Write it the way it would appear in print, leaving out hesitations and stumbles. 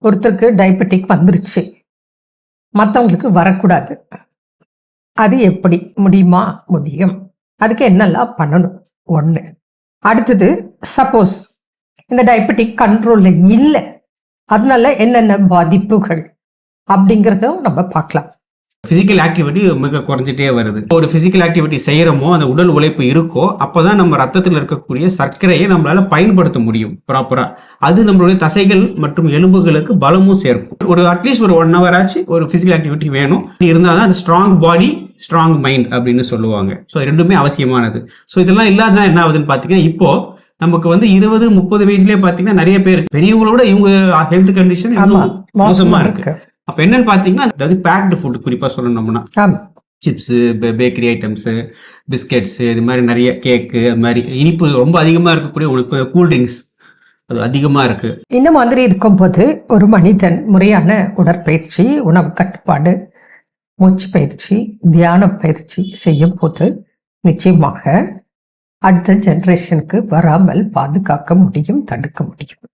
ஒருத்தருக்கு டயபெட்டிக் வந்துருச்சு, மற்றவங்களுக்கு வரக்கூடாது. அது எப்படி முடியுமா? முடியும். அதுக்கு என்னெல்லாம் பண்ணணும்? ஒன்று. அடுத்தது, சப்போஸ் இந்த டயபெட்டிக் கண்ட்ரோலில் இல்லை, அதனால என்னென்ன பாதிப்புகள் அப்படிங்கிறதும் நம்ம பார்க்கலாம். ஃபிசிக்கல் ஆக்டிவிட்டி மிக குறைஞ்சிட்டே வருது. ஒரு ஃபிசிக்கல் ஆக்டிவிட்டி செய்யறோமோ, அந்த உடல் உழைப்பு இருக்கோ, அப்போதான் நம்ம ரத்தத்தில் இருக்கக்கூடிய சர்க்கரையை நம்மளால பயன்படுத்த முடியும் ப்ராப்பரா. அது நம்மளுடைய தசைகள் மற்றும் எலும்புகளுக்கு பலமும் சேர்க்கும். ஒரு அட்லீஸ்ட் ஒரு 1 hour ஆச்சு ஒரு ஃபிசிக்கல் ஆக்டிவிட்டி வேணும். இருந்தால் தான் அது ஸ்ட்ராங் பாடி ஸ்ட்ராங் மைண்ட் அப்படின்னு சொல்லுவாங்க. ஸோ ரெண்டுமே அவசியமானது. ஸோ இதெல்லாம் இல்லாதான் என்ன ஆகுதுன்னு பார்த்தீங்கன்னா, இப்போ நமக்கு 20-30 வயசுலேயே பார்த்தீங்கன்னா நிறைய பேர் பெரியவங்களோட இவங்க ஹெல்த் கண்டிஷன் மோசமா இருக்கு. அப்ப என்னன்னு பாத்தீங்கன்னா, அதாவது பேக்டு ஃபுட் குறிப்பா சொல்லணும்னா சிப்ஸு, பேக்கரி ஐட்டம்ஸு, பிஸ்கெட்ஸு, இது மாதிரி நிறைய கேக்கு, அது மாதிரி இனிப்பு ரொம்ப அதிகமா இருக்கக்கூடிய உனக்கு கூல்ட்ரிங்க்ஸ் அது அதிகமா இருக்கு. இந்த மாதிரி இருக்கும்போது ஒரு மனிதன் முறையான உடற்பயிற்சி, உணவு கட்டுப்பாடு, மூச்சு பயிற்சி, தியான பயிற்சி செய்யும் போது நிச்சயமாக அடுத்த ஜெனரேஷனுக்கு வராமல் பாதுகாக்க முடியும், தடுக்க முடியும்.